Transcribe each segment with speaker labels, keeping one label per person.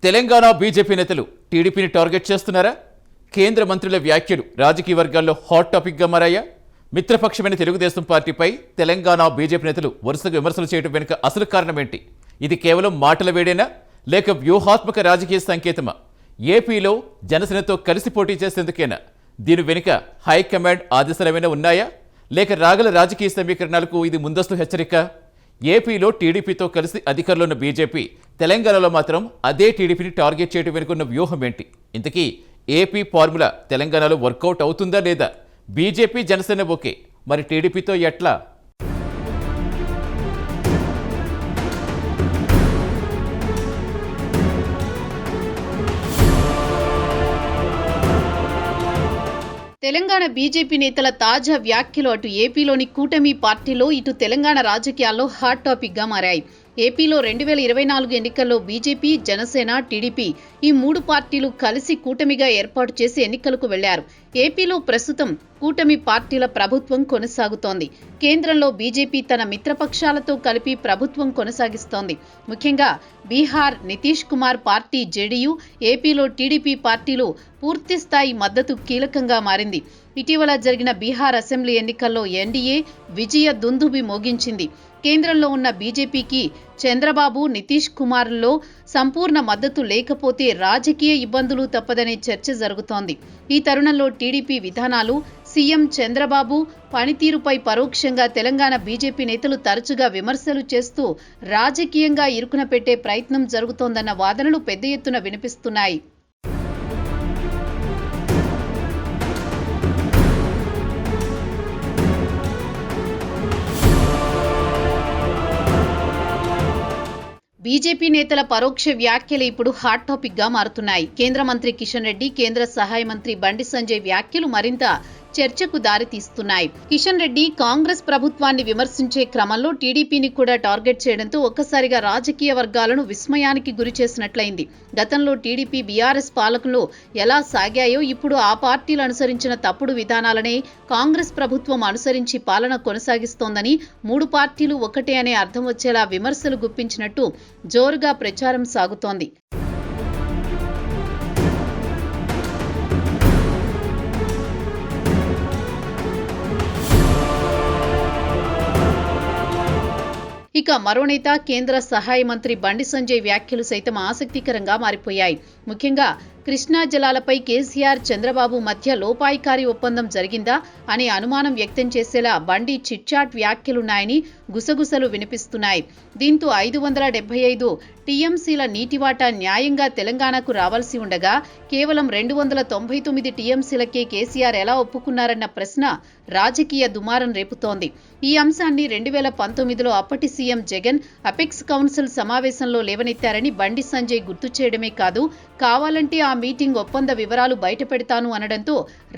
Speaker 1: Telangana BJP నేతలు టీడీపీని target చేస్తున్నారా? కేంద్ర మంత్రుల వ్యాఖ్యలు రాజకీయ వర్గాల్లో హాట్ టాపిక్గా మారాయా? మిత్రపక్షమైన తెలుగుదేశం పార్టీపై తెలంగాణ బీజేపీ నేతలు వరుసగా విమర్శలు చేయడం వెనుక అసలు కారణం ఏంటి? ఇది కేవలం మాటల వేడేనా లేక వ్యూహాత్మక రాజకీయ సంకేతమా? ఏపీలో జనసేనతో కలిసి పోటీ చేసేందుకేనా? దీని వెనుక హైకమాండ్ ఆదేశాలేమైనా ఉన్నాయా లేక రాగల రాజకీయ సమీకరణాలకు ఇది ముందస్తు హెచ్చరిక? ఏపీలో టీడీపీతో కలిసి అధికారంలో ఉన్న బీజేపీ తెలంగాణలో మాత్రం అదే టీడీపీని టార్గెట్ చేయడం వెనుకున్న వ్యూహం ఏంటి? ఇంతకీ ఏపీ ఫార్ములా తెలంగాణలో వర్కౌట్ అవుతుందా లేదా? బీజేపీ జనసేన ఓకే, మరి టీడీపీతో ఎట్లా?
Speaker 2: తెలంగాణ బీజేపీ నేతల తాజా వ్యాఖ్యలు అటు ఏపీలోని కూటమి పార్టీలో ఇటు తెలంగాణ రాజకీయాల్లో హాట్ టాపిక్ గా మారాయి. ఏపీలో 2024 ఎన్నికల్లో బీజేపీ, జనసేన, టీడీపీ ఈ మూడు పార్టీలు కలిసి కూటమిగా ఏర్పాటు చేసి ఎన్నికలకు వెళ్లారు. ఏపీలో ప్రస్తుతం కూటమి పార్టీల ప్రభుత్వం కొనసాగుతోంది. కేంద్రంలో బీజేపీ తన మిత్రపక్షాలతో కలిపి ప్రభుత్వం కొనసాగిస్తోంది. ముఖ్యంగా బీహార్ నితీష్ కుమార్ పార్టీ జేడీయూ, ఏపీలో టీడీపీ పార్టీలు పూర్తిస్థాయి మద్దతు కీలకంగా మారింది. ఇటీవల జరిగిన బీహార్ అసెంబ్లీ ఎన్నికల్లో ఎన్డీఏ విజయ దుందుబి మోగించింది. కేంద్రంలో ఉన్న బీజేపీకి చంద్రబాబు, నితీష్ కుమార్లో సంపూర్ణ మద్దతు లేకపోతే రాజకీయ ఇబ్బందులు తప్పదనే చర్చ జరుగుతోంది. ఈ తరుణంలో టీడీపీ విధానాలు, సీఎం చంద్రబాబు పనితీరుపై పరోక్షంగా తెలంగాణ బీజేపీ నేతలు తరచుగా విమర్శలు చేస్తూ రాజకీయంగా ఇరుకున పెట్టే ప్రయత్నం జరుగుతోందన్న వాదనలు పెద్ద ఎత్తున వినిపిస్తున్నాయి. బీజేపీ నేతల పరోక్ష వ్యాఖ్యలు ఇప్పుడు హాట్ టాపిక్ గా మారుతున్నాయి. కేంద్ర మంత్రి కిషన్ రెడ్డి, కేంద్ర సహాయ మంత్రి బండి సంజయ్ వ్యాఖ్యలు మరింత చర్చకు దారి తీస్తున్నాయి. కిషన్ రెడ్డి కాంగ్రెస్ ప్రభుత్వాన్ని విమర్శించే క్రమంలో టీడీపీని కూడా టార్గెట్ చేయడంతో ఒక్కసారిగా రాజకీయ వర్గాలను విస్మయానికి గురి చేసినట్లయింది. గతంలో టీడీపీ, బీఆర్ఎస్ పాలకులు ఎలా సాగాయో ఇప్పుడు ఆ పార్టీలు అనుసరించిన తప్పుడు విధానాలనే కాంగ్రెస్ ప్రభుత్వం అనుసరించి పాలన కొనసాగిస్తోందని, మూడు పార్టీలు ఒకటే అనే అర్థం వచ్చేలా విమర్శలు గుప్పించినట్టు జోరుగా ప్రచారం సాగుతోంది. ఇక మరో నేత కేంద్ర సహాయ మంత్రి బండి సంజయ్ వ్యాఖ్యలు సైతం ఆసక్తికరంగా మారిపోయాయి. ముఖ్యంగా కృష్ణా జలాలపై కేసీఆర్, చంద్రబాబు మధ్య లోపాయికారి ఒప్పందం జరిగిందా అనే అనుమానం వ్యక్తం చేసేలా బండి చిట్చాట్ వ్యాఖ్యలున్నాయని గుసగుసలు వినిపిస్తున్నాయి. దీంతో 575 టీఎంసీల నీటి వాటా న్యాయంగా తెలంగాణకు రావాల్సి ఉండగా కేవలం 299 టీఎంసీలకే కేసీఆర్ ఎలా ఒప్పుకున్నారన్న ప్రశ్న రాజకీయ దుమారం రేపుతోంది. ఈ అంశాన్ని 2019లో అప్పటి సీఎం జగన్ అపెక్స్ కౌన్సిల్ సమావేశంలో లేవనెత్తారని బండి సంజయ్ గుర్తు చేయడమే కాదు, కావాలంటే ఆ మీటింగ్ ఒప్పంద వివరాలు బయటపెడతాను అనడంతో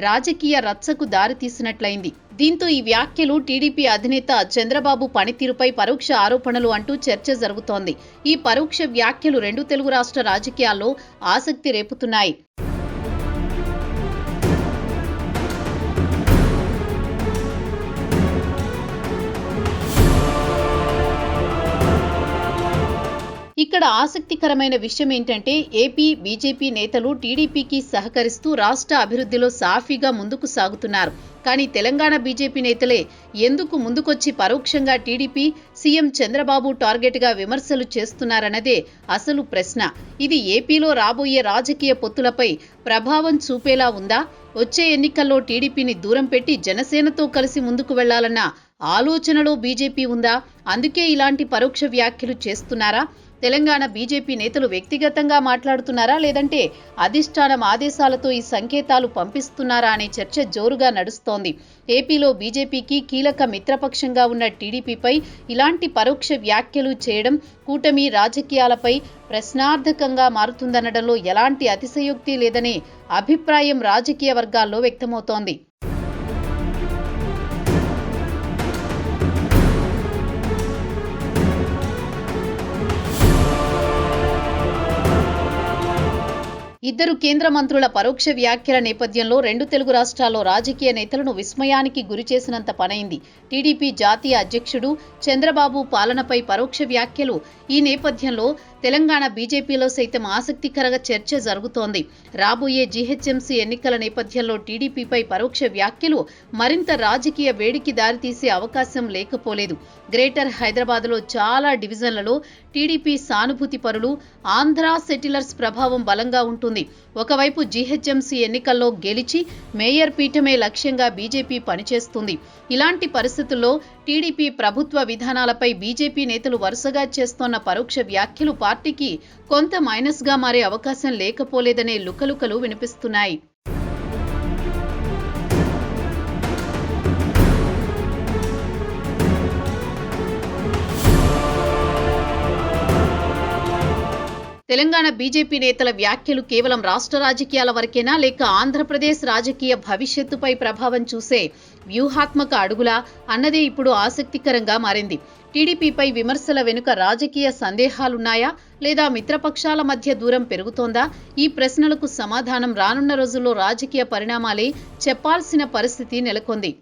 Speaker 2: రాజకీయ రచ్చకు దారితీసినట్లయింది. దీంతో ఈ వ్యాఖ్యలు టీడీపీ అధినేత చంద్రబాబు పనితీరుపై పరోక్ష ఆరోపణలు అంటూ చర్చ జరుగుతోంది. ఈ పరోక్ష వ్యాఖ్యలు రెండు తెలుగు రాష్ట్ర రాజకీయాల్లో ఆసక్తి రేపుతున్నాయి. ఇక్కడ ఆసక్తికరమైన విషయం ఏంటంటే ఏపీ బీజేపీ నేతలు టీడీపీకి సహకరిస్తూ రాష్ట్ర అభివృద్ధిలో సాఫీగా ముందుకు సాగుతున్నారు. కానీ తెలంగాణ బీజేపీ నేతలే ఎందుకు ముందుకొచ్చి పరోక్షంగా టీడీపీ, సీఎం చంద్రబాబు టార్గెట్గా విమర్శలు చేస్తున్నారన్నదే అసలు ప్రశ్న. ఇది ఏపీలో రాబోయే రాజకీయ పొత్తులపై ప్రభావం చూపేలా ఉందా? వచ్చే ఎన్నికల్లో టీడీపీని దూరం పెట్టి జనసేనతో కలిసి ముందుకు వెళ్లాలన్న ఆలోచనలో బీజేపీ ఉందా? అందుకే ఇలాంటి పరోక్ష వ్యాఖ్యలు చేస్తున్నారా? తెలంగాణ బీజేపీ నేతలు వ్యక్తిగతంగా మాట్లాడుతున్నారా లేదంటే అధిష్టానం ఆదేశాలతో ఈ సంకేతాలు పంపిస్తున్నారా అనే చర్చ జోరుగా నడుస్తోంది. ఏపీలో బీజేపీకి కీలక మిత్రపక్షంగా ఉన్న టీడీపీపై ఇలాంటి పరోక్ష వ్యాఖ్యలు చేయడం కూటమి రాజకీయాలపై ప్రశ్నార్థకంగా మారుతుందనడంలో ఎలాంటి అతిశయోక్తి లేదనే అభిప్రాయం రాజకీయ వర్గాల్లో వ్యక్తమవుతోంది. ఇద్దరు కేంద్ర మంత్రుల పరోక్ష వ్యాఖ్యల నేపథ్యంలో రెండు తెలుగు రాష్ట్రాల్లో రాజకీయ నేతలను విస్మయానికి గురిచేసినంత పనైంది. టీడీపీ జాతీయ అధ్యక్షుడు చంద్రబాబు పాలనపై పరోక్ష వ్యాఖ్యలు. ఈ నేపథ్యంలో తెలంగాణ బీజేపీలో సైతం ఆసక్తికర చర్చ జరుగుతోంది. రాబోయే జీహెచ్ఎంసీ ఎన్నికల నేపథ్యంలో టీడీపీపై పరోక్ష వ్యాఖ్యలు మరింత రాజకీయ వేడికి దారితీసే అవకాశం లేకపోలేదు. గ్రేటర్ హైదరాబాద్లో చాలా డివిజన్లలో టీడీపీ సానుభూతి పరులు, ఆంధ్రా సెటిలర్స్ ప్రభావం బలంగా ఉంటుంది. ఒకవైపు జీహెచ్ఎంసీ ఎన్నికల్లో గెలిచి మేయర్ పీఠమే లక్ష్యంగా బీజేపీ పనిచేస్తుంది. ఇలాంటి పరిస్థితుల్లో టీడీపీ ప్రభుత్వ విధానాలపై బీజేపీ నేతలు వరుసగా చేస్తోన్న పరోక్ష వ్యాఖ్యలు పార్టీకి కొంత మైనస్గా మారే అవకాశం లేకపోలేదనే లుకలుకలు వినిపిస్తున్నాయి. తెలంగాణ బీజేపీ నేతల వ్యాఖ్యలు కేవలం రాష్ట్ర రాజకీయాల వరకేనా, లేక ఆంధ్రప్రదేశ్ రాజకీయ భవిష్యత్తుపై ప్రభావం చూసే వ్యూహాత్మక అడుగులా అన్నదే ఇప్పుడు ఆసక్తికరంగా మారింది. టీడీపీపై విమర్శల వెనుక రాజకీయ సందేహాలున్నాయా, లేదా మిత్రపక్షాల మధ్య దూరం పెరుగుతోందా? ఈ ప్రశ్నలకు సమాధానం రానున్న రోజుల్లో రాజకీయ పరిణామాలే చెప్పాల్సిన పరిస్థితి నెలకొంది.